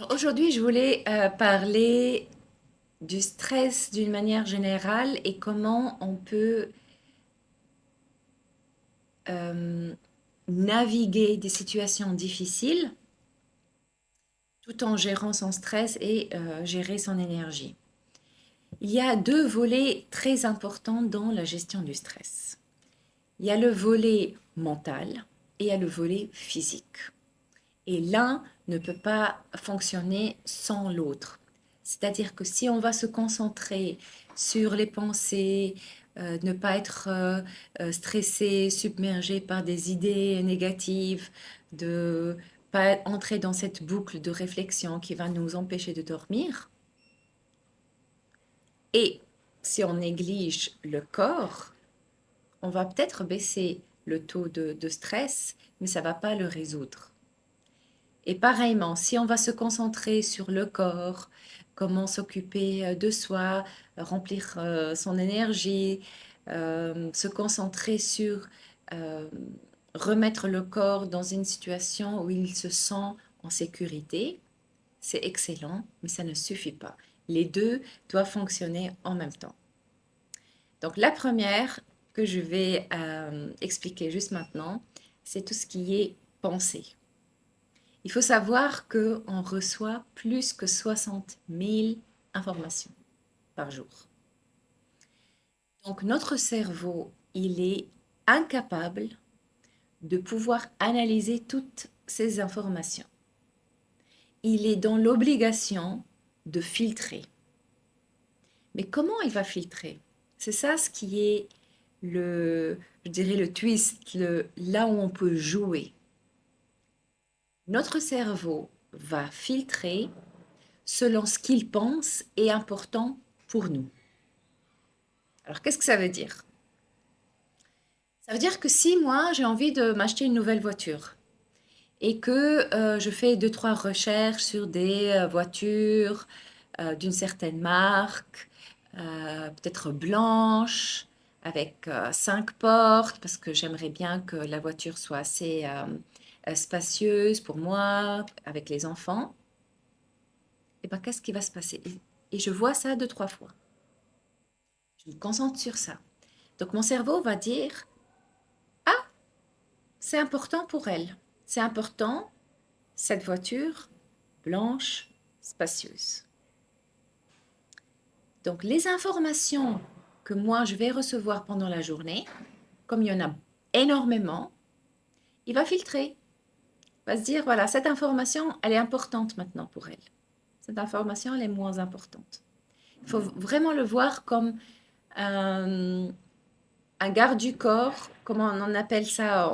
Aujourd'hui, je voulais parler du stress d'une manière générale et comment on peut euh, naviguer des situations difficiles tout en gérant son stress et gérer son énergie. Il y a deux volets très importants dans la gestion du stress. Il y a le volet mental et il y a le volet physique. Et l'un ne peut pas fonctionner sans l'autre. C'est-à-dire que si on va se concentrer sur les pensées, ne pas être stressé, submergé par des idées négatives, de pas entrer dans cette boucle de réflexion qui va nous empêcher de dormir. Et si on néglige le corps, on va peut-être baisser le taux de stress, mais ça ne va pas le résoudre. Et pareillement, si on va se concentrer sur le corps, comment s'occuper de soi, remplir son énergie, se concentrer sur euh, remettre le corps dans une situation où il se sent en sécurité, c'est excellent, mais ça ne suffit pas. Les deux doivent fonctionner en même temps. Donc la première que je vais expliquer juste maintenant, c'est tout ce qui est pensée. Il faut savoir qu'on reçoit plus que 60 000 informations par jour. Donc notre cerveau, il est incapable de pouvoir analyser toutes ces informations. Il est dans l'obligation de filtrer. Mais comment il va filtrer? C'est ça ce qui est je dirais le twist, là où on peut jouer. Notre cerveau va filtrer selon ce qu'il pense est important pour nous. Alors, qu'est-ce que ça veut dire? Ça veut dire que si moi, j'ai envie de m'acheter une nouvelle voiture et que je fais deux, trois recherches sur des voitures d'une certaine marque, peut-être blanches, avec cinq portes, parce que j'aimerais bien que la voiture soit assez spacieuse pour moi, avec les enfants, et bien qu'est-ce qui va se passer? Et je vois ça deux, trois fois. Je me concentre sur ça. Donc mon cerveau va dire, ah, c'est important pour elle. C'est important, cette voiture blanche, spacieuse. Donc les informations que moi je vais recevoir pendant la journée, comme il y en a énormément, il va filtrer. Il va se dire, voilà, cette information, elle est importante maintenant pour elle. Cette information, elle est moins importante. Il faut vraiment le voir comme un garde du corps, comment on en appelle ça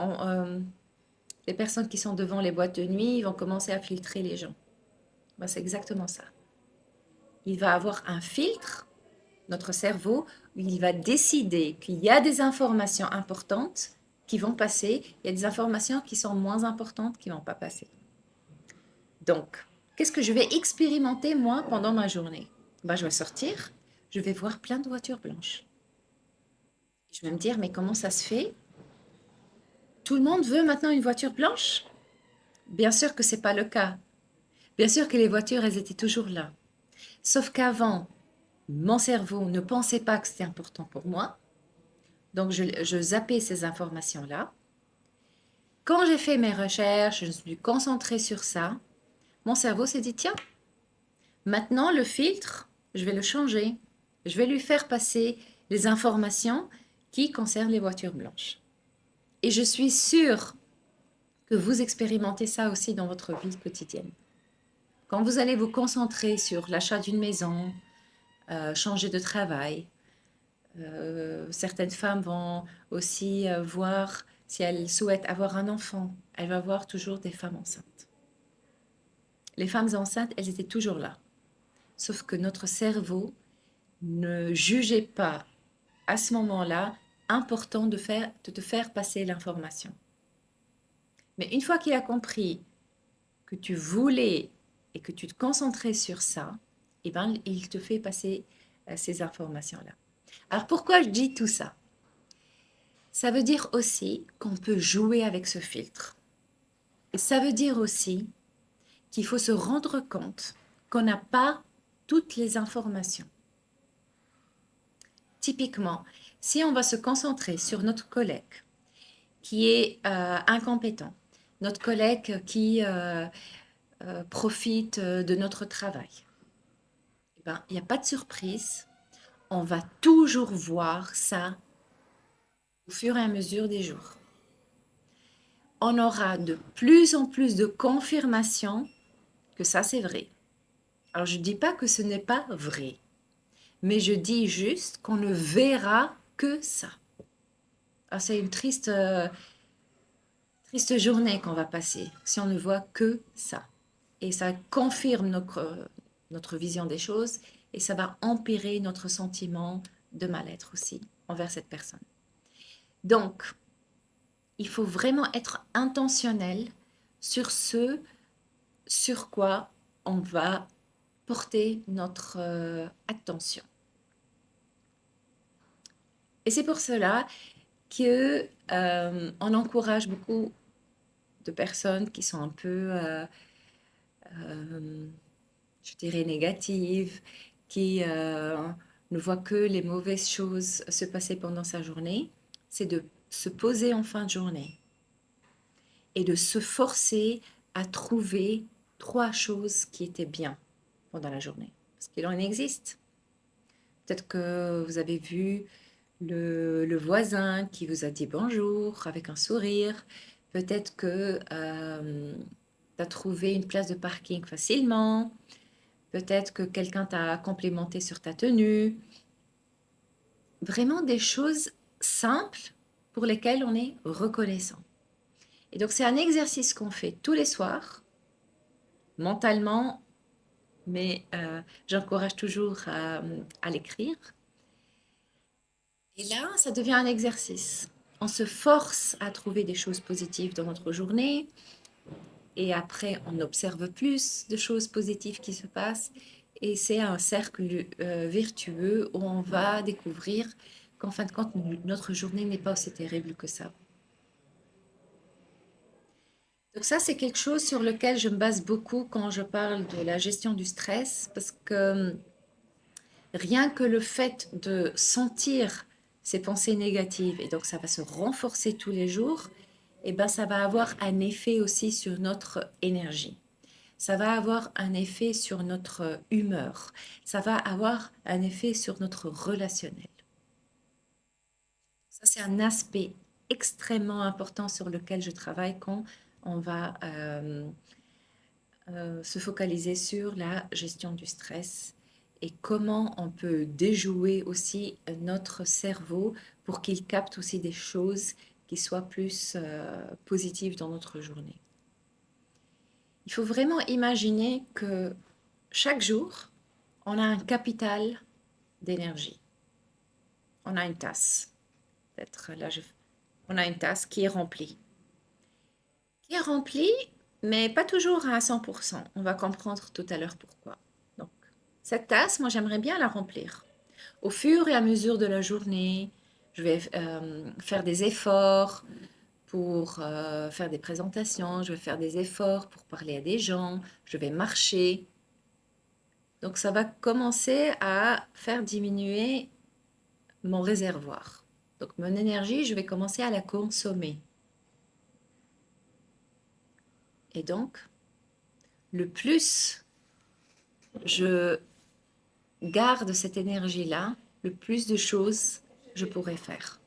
les personnes qui sont devant les boîtes de nuit, ils vont commencer à filtrer les gens. Ben, c'est exactement ça. Il va avoir un filtre, notre cerveau, où il va décider qu'il y a des informations importantes qui vont passer, il y a des informations qui sont moins importantes qui ne vont pas passer. Donc, qu'est-ce que je vais expérimenter moi pendant ma journée? Ben, je vais sortir, je vais voir plein de voitures blanches. Je vais me dire, mais comment ça se fait? Tout le monde veut maintenant une voiture blanche? Bien sûr que ce n'est pas le cas. Bien sûr que les voitures, elles étaient toujours là. Sauf qu'avant, mon cerveau ne pensait pas que c'était important pour moi. Donc, je zappais ces informations-là. Quand j'ai fait mes recherches, je me suis concentrée sur ça. Mon cerveau s'est dit, tiens, maintenant le filtre, je vais le changer. Je vais lui faire passer les informations qui concernent les voitures blanches. Et je suis sûre que vous expérimentez ça aussi dans votre vie quotidienne. Quand vous allez vous concentrer sur l'achat d'une maison, changer de travail, certaines femmes vont aussi voir si elles souhaitent avoir un enfant. Elles vont voir toujours des femmes enceintes. Les femmes enceintes, elles étaient toujours là. Sauf que notre cerveau ne jugeait pas à ce moment-là important de te faire passer l'information. Mais une fois qu'il a compris que tu voulais et que tu te concentrais sur ça, eh ben, il te fait passer ces informations-là. Alors pourquoi je dis tout ça? Ça veut dire aussi qu'on peut jouer avec ce filtre. Et ça veut dire aussi qu'il faut se rendre compte qu'on n'a pas toutes les informations. Typiquement, si on va se concentrer sur notre collègue qui est incompétent, notre collègue qui profite de notre travail, eh ben, il n'y a pas de surprise, on va toujours voir ça au fur et à mesure des jours. On aura de plus en plus de confirmations que ça c'est vrai. Alors je ne dis pas que ce n'est pas vrai, mais je dis juste qu'on ne verra que ça. Alors c'est une triste journée qu'on va passer si on ne voit que ça. Et ça confirme notre vision des choses et ça va empirer notre sentiment de mal-être aussi envers cette personne. Donc, il faut vraiment être intentionnel sur ce sur quoi on va porter notre attention. Et c'est pour cela que on encourage beaucoup de personnes qui sont un peu, je dirais, négatives, qui ne voient que les mauvaises choses se passer pendant sa journée, c'est de se poser en fin de journée et de se forcer à trouver 3 choses qui étaient bien pendant la journée. Parce qu'il en existe. Peut-être que vous avez vu le voisin qui vous a dit bonjour avec un sourire. Peut-être que tu as trouvé une place de parking facilement. Peut-être que quelqu'un t'a complimenté sur ta tenue. Vraiment des choses simples pour lesquelles on est reconnaissant. Et donc c'est un exercice qu'on fait tous les soirs, mentalement, mais j'encourage toujours à l'écrire. Et là, ça devient un exercice. On se force à trouver des choses positives dans notre journée et après, on observe plus de choses positives qui se passent et c'est un cercle vertueux où on va découvrir qu'en fin de compte, notre journée n'est pas aussi terrible que ça. Donc ça, c'est quelque chose sur lequel je me base beaucoup quand je parle de la gestion du stress parce que rien que le fait de sentir ces pensées négatives, et donc ça va se renforcer tous les jours, et ben ça va avoir un effet aussi sur notre énergie. Ça va avoir un effet sur notre humeur. Ça va avoir un effet sur notre relationnel. Ça, c'est un aspect extrêmement important sur lequel je travaille quand on va se focaliser sur la gestion du stress et comment on peut déjouer aussi notre cerveau pour qu'il capte aussi des choses qui soient plus positives dans notre journée. Il faut vraiment imaginer que chaque jour, on a un capital d'énergie. On a une tasse. Peut-être là, on a une tasse qui est remplie. Qui est remplie, mais pas toujours à 100%. On va comprendre tout à l'heure pourquoi. Donc, cette tasse, moi, j'aimerais bien la remplir. Au fur et à mesure de la journée, je vais faire des efforts pour faire des présentations, je vais faire des efforts pour parler à des gens, je vais marcher. Donc, ça va commencer à faire diminuer mon réservoir. Donc, mon énergie, je vais commencer à la consommer. Et donc, le plus je garde cette énergie-là, le plus de choses je pourrai faire.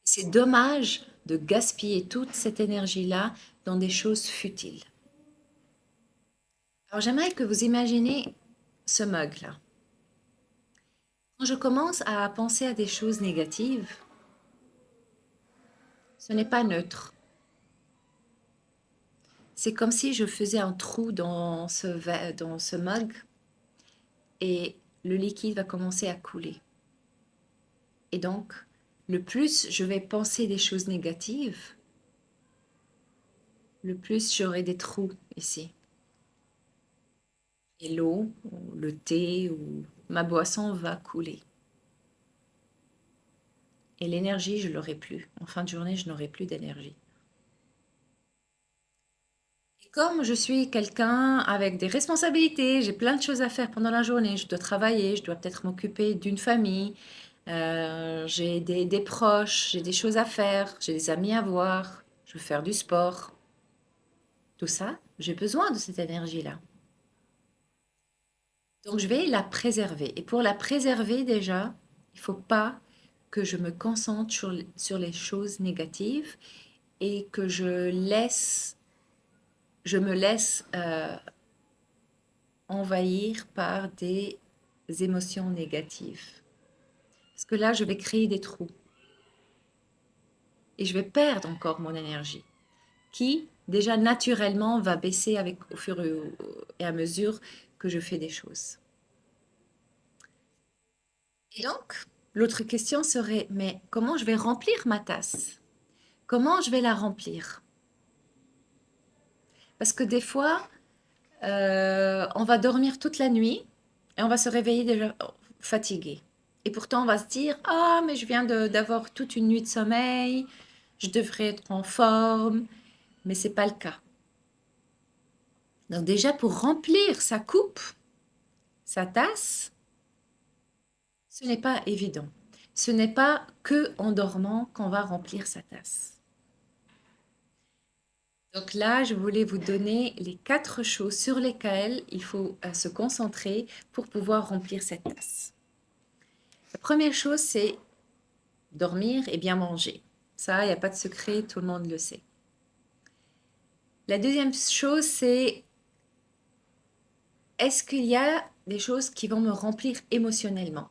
C'est dommage de gaspiller toute cette énergie-là dans des choses futiles. Alors j'aimerais que vous imaginez ce mug-là. Quand je commence à penser à des choses négatives, ce n'est pas neutre. C'est comme si je faisais un trou dans ce mug et le liquide va commencer à couler. Et donc, le plus je vais penser des choses négatives, le plus j'aurai des trous ici. Et l'eau, ou le thé, ou ma boisson va couler. Et l'énergie, je ne l'aurai plus. En fin de journée, je n'aurai plus d'énergie. Comme je suis quelqu'un avec des responsabilités, j'ai plein de choses à faire pendant la journée, je dois travailler, je dois peut-être m'occuper d'une famille, j'ai des proches, j'ai des choses à faire, j'ai des amis à voir, je veux faire du sport. Tout ça, j'ai besoin de cette énergie-là. Donc je vais la préserver. Et pour la préserver déjà, il ne faut pas que je me concentre sur les choses négatives et que je me laisse envahir par des émotions négatives. Parce que là, je vais créer des trous et je vais perdre encore mon énergie qui, déjà naturellement, va baisser au fur et à mesure que je fais des choses. Et donc, l'autre question serait, mais comment je vais remplir ma tasse? Comment je vais la remplir? Parce que des fois, on va dormir toute la nuit et on va se réveiller déjà fatigué. Et pourtant, on va se dire, ah, mais je viens d'avoir toute une nuit de sommeil, je devrais être en forme, mais c'est pas le cas. Donc déjà, pour remplir sa coupe, sa tasse, ce n'est pas évident. Ce n'est pas que en dormant qu'on va remplir sa tasse. Donc là, je voulais vous donner les 4 choses sur lesquelles il faut se concentrer pour pouvoir remplir cette tasse. La première chose, c'est dormir et bien manger. Ça, il n'y a pas de secret, tout le monde le sait. La deuxième chose, c'est est-ce qu'il y a des choses qui vont me remplir émotionnellement?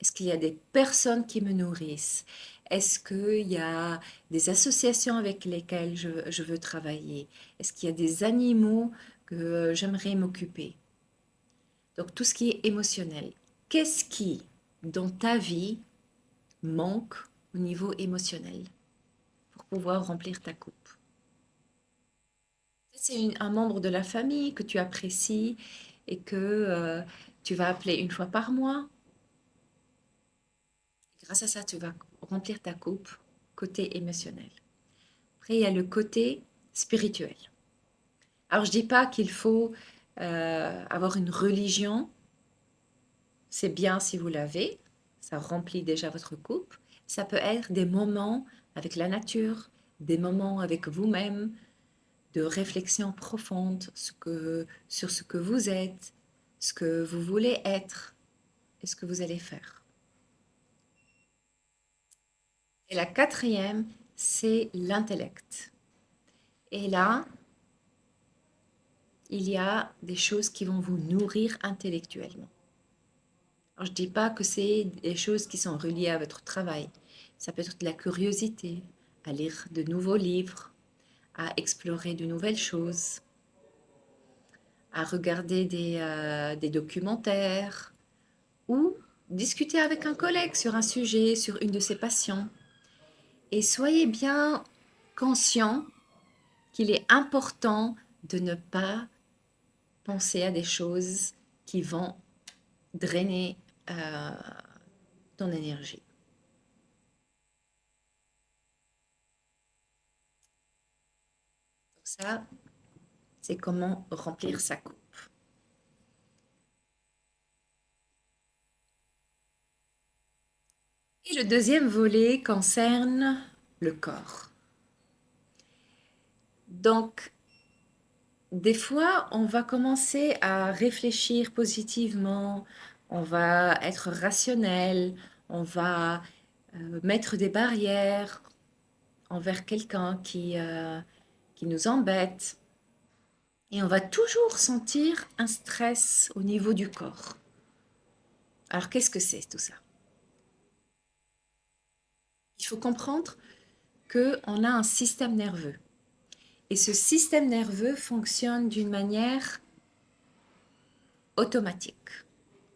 Est-ce qu'il y a des personnes qui me nourrissent? Est-ce qu'il y a des associations avec lesquelles je veux travailler? Est-ce qu'il y a des animaux que j'aimerais m'occuper? Donc tout ce qui est émotionnel. Qu'est-ce qui, dans ta vie, manque au niveau émotionnel pour pouvoir remplir ta coupe? C'est un membre de la famille que tu apprécies et que tu vas appeler une fois par mois. Grâce à ça, tu vas remplir ta coupe côté émotionnel. Après, il y a le côté spirituel. Alors, je ne dis pas qu'il faut avoir une religion. C'est bien si vous l'avez. Ça remplit déjà votre coupe. Ça peut être des moments avec la nature, des moments avec vous-même, de réflexion profonde sur ce que vous êtes, ce que vous voulez être et ce que vous allez faire. Et la quatrième, c'est l'intellect. Et là, il y a des choses qui vont vous nourrir intellectuellement. Alors, je ne dis pas que c'est des choses qui sont reliées à votre travail. Ça peut être de la curiosité, à lire de nouveaux livres, à explorer de nouvelles choses, à regarder des documentaires ou discuter avec un collègue sur un sujet, sur une de ses passions. Et soyez bien conscient qu'il est important de ne pas penser à des choses qui vont drainer ton énergie. Donc ça, c'est comment remplir sa coupe. Et le deuxième volet concerne le corps. Donc, des fois, on va commencer à réfléchir positivement, on va être rationnel, on va mettre des barrières envers quelqu'un qui nous embête. Et on va toujours sentir un stress au niveau du corps. Alors, qu'est-ce que c'est tout ça? Il faut comprendre qu'on a un système nerveux. Et ce système nerveux fonctionne d'une manière automatique.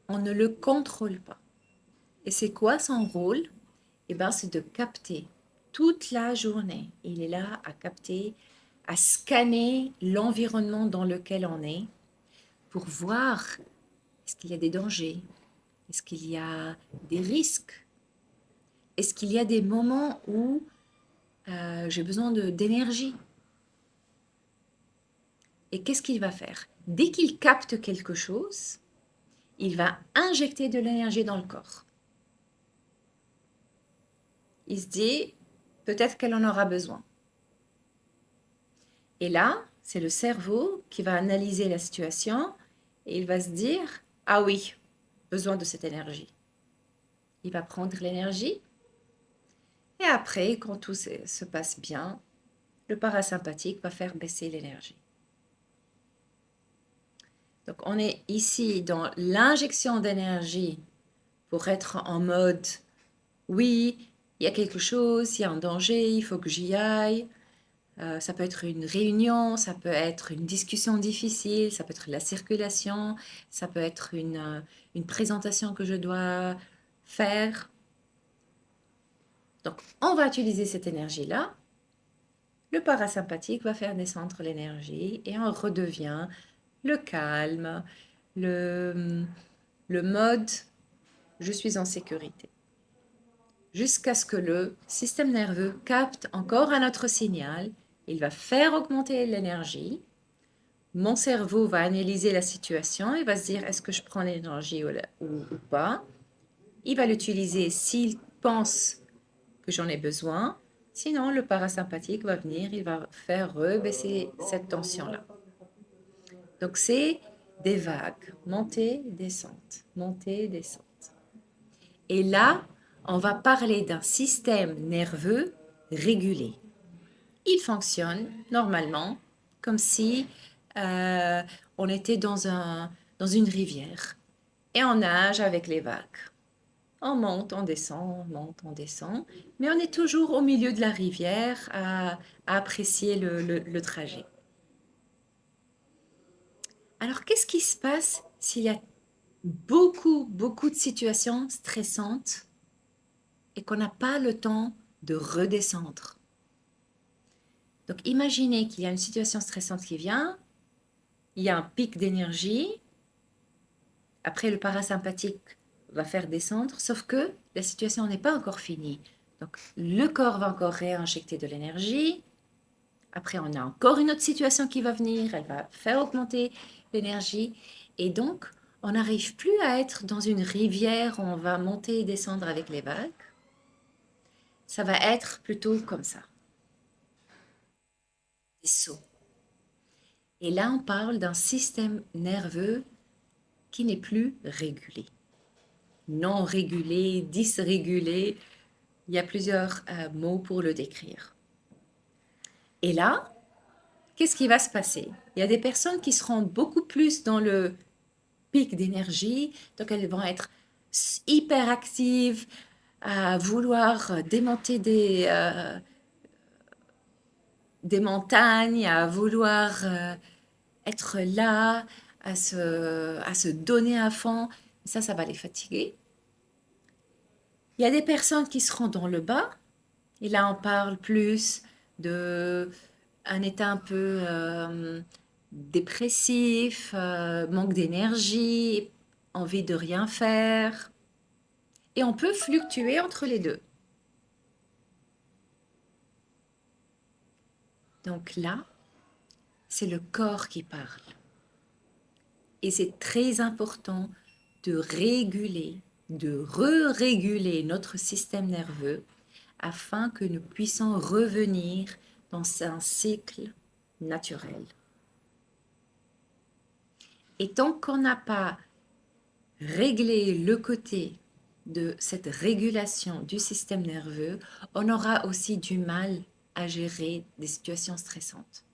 On ne le contrôle pas. Et c'est quoi son rôle? Eh bien, c'est de capter toute la journée. Il est là à capter, à scanner l'environnement dans lequel on est pour voir est-ce qu'il y a des dangers, est-ce qu'il y a des risques, est-ce qu'il y a des moments où j'ai besoin d'énergie. Et qu'est-ce qu'il va faire? Dès qu'il capte quelque chose, il va injecter de l'énergie dans le corps. Il se dit, peut-être qu'elle en aura besoin. Et là, c'est le cerveau qui va analyser la situation et il va se dire, ah oui, besoin de cette énergie. Il va prendre l'énergie et après, quand tout se passe bien, le parasympathique va faire baisser l'énergie. Donc, on est ici dans l'injection d'énergie pour être en mode, oui, il y a quelque chose, il y a un danger, il faut que j'y aille. Ça peut être une réunion, ça peut être une discussion difficile, ça peut être la circulation, ça peut être une présentation que je dois faire. Donc, on va utiliser cette énergie-là. Le parasympathique va faire descendre l'énergie et on redevient le calme, le mode je suis en sécurité. Jusqu'à ce que le système nerveux capte encore un autre signal, il va faire augmenter l'énergie. Mon cerveau va analyser la situation, il va se dire est-ce que je prends l'énergie ou pas. Il va l'utiliser s'il pense que j'en ai besoin. Sinon, le parasympathique va venir, il va faire rebaisser cette tension-là. Donc, c'est des vagues, montée, descente, montée, descente. Et là, on va parler d'un système nerveux régulé. Il fonctionne normalement comme si on était dans une rivière et on nage avec les vagues. On monte, on descend, on monte, on descend, mais on est toujours au milieu de la rivière à apprécier le trajet. Alors, qu'est-ce qui se passe s'il y a beaucoup de situations stressantes et qu'on n'a pas le temps de redescendre? Donc, imaginez qu'il y a une situation stressante qui vient, il y a un pic d'énergie, après le parasympathique va faire descendre, sauf que la situation n'est pas encore finie. Donc, le corps va encore réinjecter de l'énergie. Après, on a encore une autre situation qui va venir, elle va faire augmenter l'énergie. Et donc, on n'arrive plus à être dans une rivière où on va monter et descendre avec les vagues. Ça va être plutôt comme ça. Des sauts. Et là, on parle d'un système nerveux qui n'est plus régulé. Non régulé, dysrégulé, il y a plusieurs mots pour le décrire. Et là, qu'est-ce qui va se passer? Il y a des personnes qui seront beaucoup plus dans le pic d'énergie, donc elles vont être hyper actives, à vouloir démonter des montagnes, à vouloir être là, à se donner à fond. Ça va les fatiguer. Il y a des personnes qui seront dans le bas, et là on parle plus de un état un peu dépressif, manque d'énergie, envie de rien faire. Et on peut fluctuer entre les deux. Donc là, c'est le corps qui parle. Et c'est très important de réguler, de re-réguler notre système nerveux afin que nous puissions revenir dans un cycle naturel. Et tant qu'on n'a pas réglé le côté de cette régulation du système nerveux, on aura aussi du mal à gérer des situations stressantes.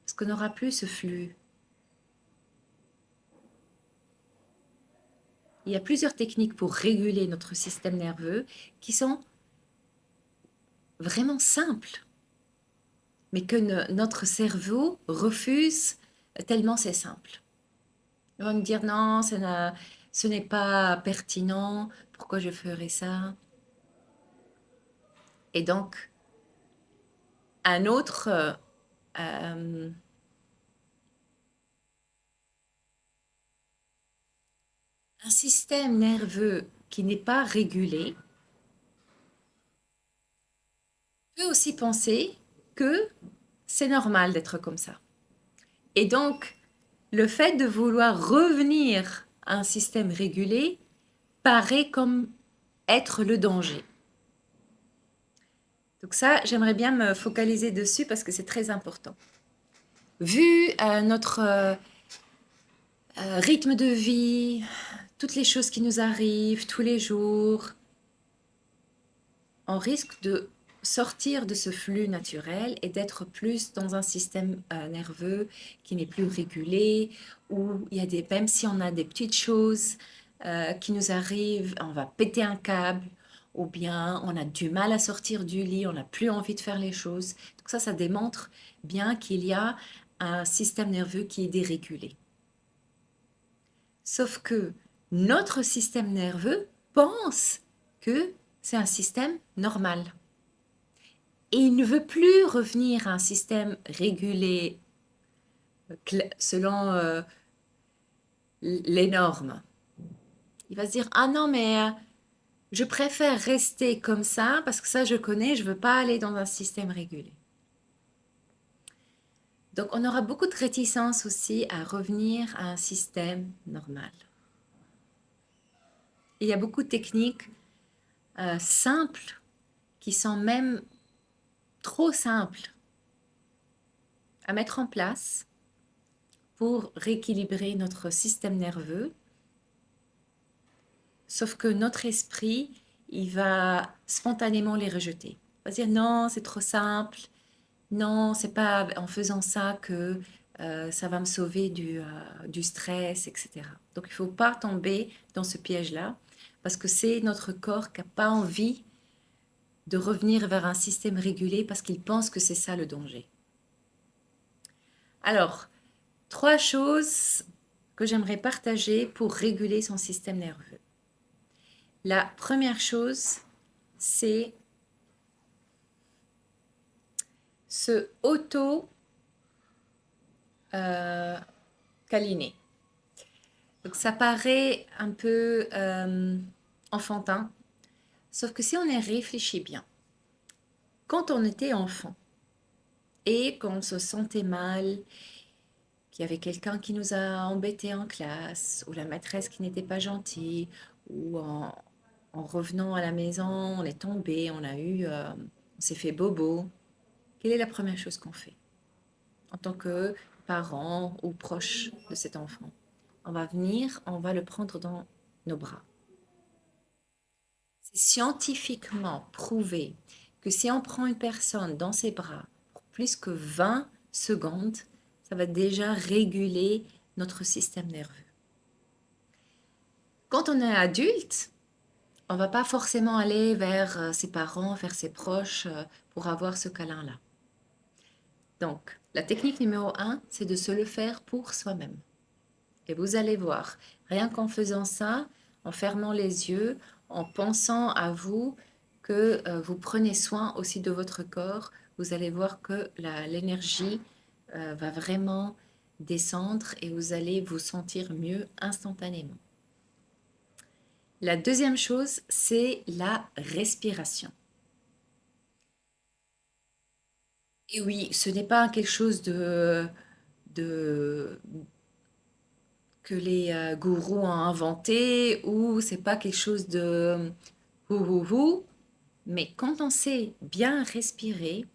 Parce qu'on n'aura plus ce flux. Il y a plusieurs techniques pour réguler notre système nerveux qui sont vraiment simples, mais que notre cerveau refuse tellement c'est simple. Ils vont me dire non, ce n'est pas pertinent, pourquoi je ferais ça? Et donc, un autre un système nerveux qui n'est pas régulé peut aussi penser que c'est normal d'être comme ça. Et donc, le fait de vouloir revenir à un système régulé paraît comme être le danger. Donc ça, j'aimerais bien me focaliser dessus parce que c'est très important. Vu notre rythme de vie, toutes les choses qui nous arrivent tous les jours, on risque de sortir de ce flux naturel et d'être plus dans un système nerveux qui n'est plus régulé, où il y a des, même si on a des petites choses qui nous arrivent, on va péter un câble, ou bien on a du mal à sortir du lit, on n'a plus envie de faire les choses. Donc ça démontre bien qu'il y a un système nerveux qui est dérégulé. Sauf que notre système nerveux pense que c'est un système normal. Et il ne veut plus revenir à un système régulé selon les normes. Il va se dire, ah non, mais je préfère rester comme ça parce que ça, je connais, je ne veux pas aller dans un système régulé. Donc, on aura beaucoup de réticence aussi à revenir à un système normal. Et il y a beaucoup de techniques simples qui sont même trop simples à mettre en place pour rééquilibrer notre système nerveux. Sauf que notre esprit, il va spontanément les rejeter. Il va dire non, c'est trop simple. Non, c'est pas en faisant ça que ça va me sauver du stress, etc. Donc il ne faut pas tomber dans ce piège-là parce que c'est notre corps qui n'a pas envie de revenir vers un système régulé parce qu'il pense que c'est ça le danger. Alors, 3 choses que j'aimerais partager pour réguler son système nerveux. La première chose, c'est se câliner. Donc ça paraît un peu enfantin, sauf que si on y réfléchit bien, quand on était enfant et qu'on se sentait mal, qu'il y avait quelqu'un qui nous a embêtés en classe, ou la maîtresse qui n'était pas gentille, ou en revenant à la maison, on est tombé, on s'est fait bobo. Quelle est la première chose qu'on fait en tant que parent ou proche de cet enfant? On va venir, on va le prendre dans nos bras. C'est scientifiquement prouvé que si on prend une personne dans ses bras pour plus que 20 secondes, ça va déjà réguler notre système nerveux. Quand on est adulte, on ne va pas forcément aller vers ses parents, vers ses proches pour avoir ce câlin-là. Donc, la technique numéro 1, c'est de se le faire pour soi-même. Et vous allez voir, rien qu'en faisant ça, en fermant les yeux, en pensant à vous, que vous prenez soin aussi de votre corps, vous allez voir que l'énergie va vraiment descendre et vous allez vous sentir mieux instantanément. La deuxième chose, c'est la respiration. Et oui, ce n'est pas quelque chose que les gourous ont inventé ou c'est pas quelque chose de hou. Mais quand on sait bien respirer,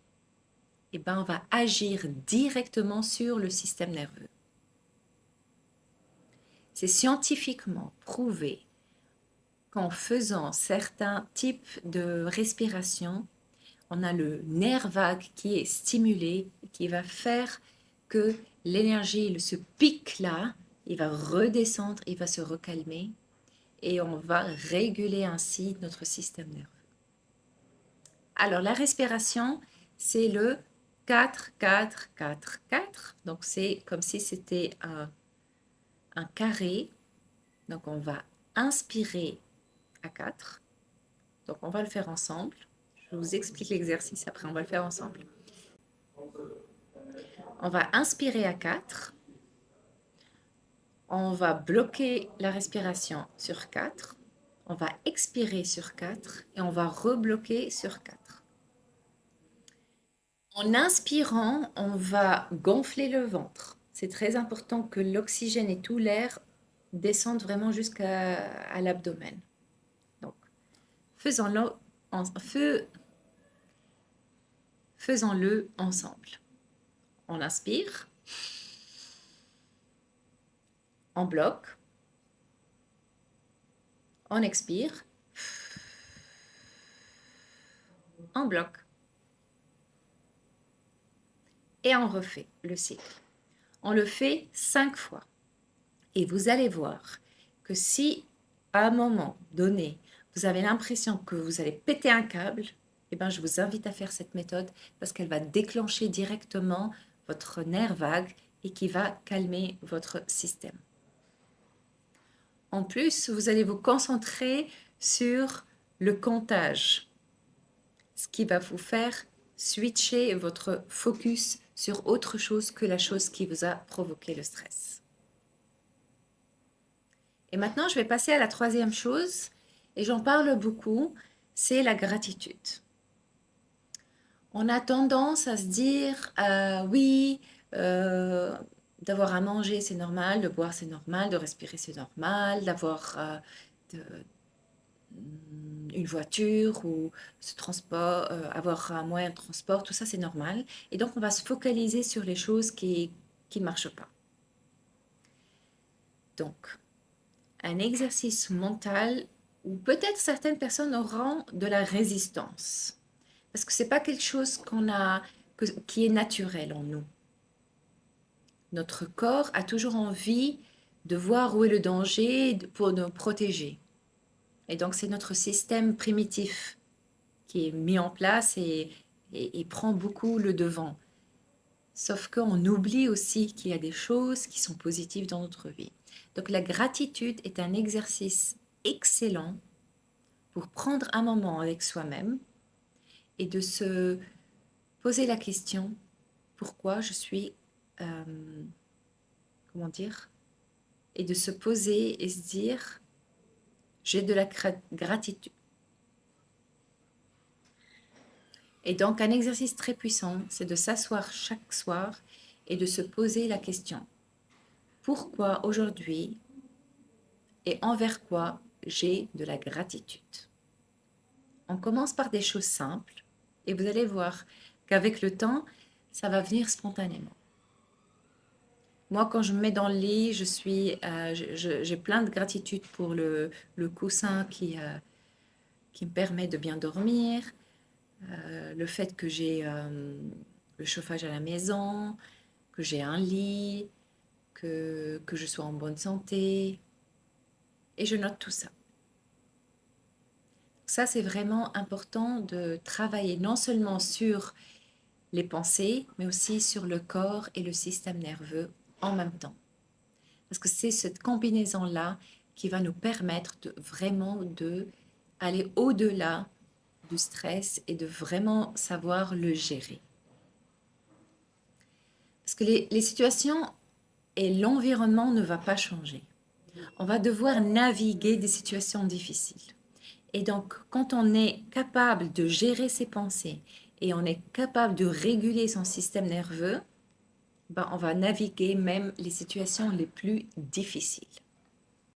eh ben on va agir directement sur le système nerveux. C'est scientifiquement prouvé qu'en faisant certains types de respiration, on a le nerf vague qui est stimulé, qui va faire que l'énergie, ce pic-là, il va redescendre, il va se recalmer et on va réguler ainsi notre système nerveux. Alors, la respiration, c'est le 4-4-4-4. Donc, c'est comme si c'était un carré. Donc, on va inspirer à 4. Donc, on va le faire ensemble. Je vous explique l'exercice, après on va le faire ensemble. On va inspirer à 4. On va bloquer la respiration sur 4. On va expirer sur 4 et on va rebloquer sur 4. En inspirant, on va gonfler le ventre. c'est très important que l'oxygène et tout l'air descendent vraiment jusqu'à l'abdomen. Donc, faisons-le en- feu- faisons-le ensemble. On inspire, on bloque, on expire, on bloque et on refait le cycle. On le fait 5 fois. Et vous allez voir que si à un moment donné, vous avez l'impression que vous allez péter un câble, eh ben, je vous invite à faire cette méthode parce qu'elle va déclencher directement votre nerf vague et qui va calmer votre système. En plus, vous allez vous concentrer sur le comptage, ce qui va vous faire switcher votre focus sur autre chose que la chose qui vous a provoqué le stress. Et maintenant, je vais passer à la troisième chose, et j'en parle beaucoup, c'est la gratitude. On a tendance à se dire, oui, d'avoir à manger, c'est normal, de boire, c'est normal, de respirer, c'est normal, d'avoir une voiture ou ce transport, avoir un moyen de transport, tout ça, c'est normal. Et donc, on va se focaliser sur les choses qui ne marchent pas. Donc, un exercice mental où peut-être certaines personnes auront de la résistance. Parce que ce n'est pas quelque chose qui est naturel en nous. Notre corps a toujours envie de voir où est le danger pour nous protéger. Et donc c'est notre système primitif qui est mis en place et prend beaucoup le devant. Sauf qu'on oublie aussi qu'il y a des choses qui sont positives dans notre vie. Donc la gratitude est un exercice excellent pour prendre un moment avec soi-même et de se poser la question pourquoi je suis, comment dire, et de se poser et se dire j'ai de la gratitude. Et donc un exercice très puissant, c'est de s'asseoir chaque soir et de se poser la question pourquoi aujourd'hui et envers quoi j'ai de la gratitude. On commence par des choses simples et vous allez voir qu'avec le temps, ça va venir spontanément. Moi, quand je me mets dans le lit, j'ai plein de gratitude pour le coussin qui me permet de bien dormir, le fait que j'ai le chauffage à la maison, que j'ai un lit, que je sois en bonne santé. Et je note tout ça. Ça, c'est vraiment important de travailler non seulement sur les pensées, mais aussi sur le corps et le système nerveux en même temps. Parce que c'est cette combinaison-là qui va nous permettre vraiment aller au-delà du stress et de vraiment savoir le gérer. Parce que les situations et l'environnement ne vont pas changer. On va devoir naviguer des situations difficiles. Et donc, quand on est capable de gérer ses pensées et on est capable de réguler son système nerveux, ben, on va naviguer même les situations les plus difficiles.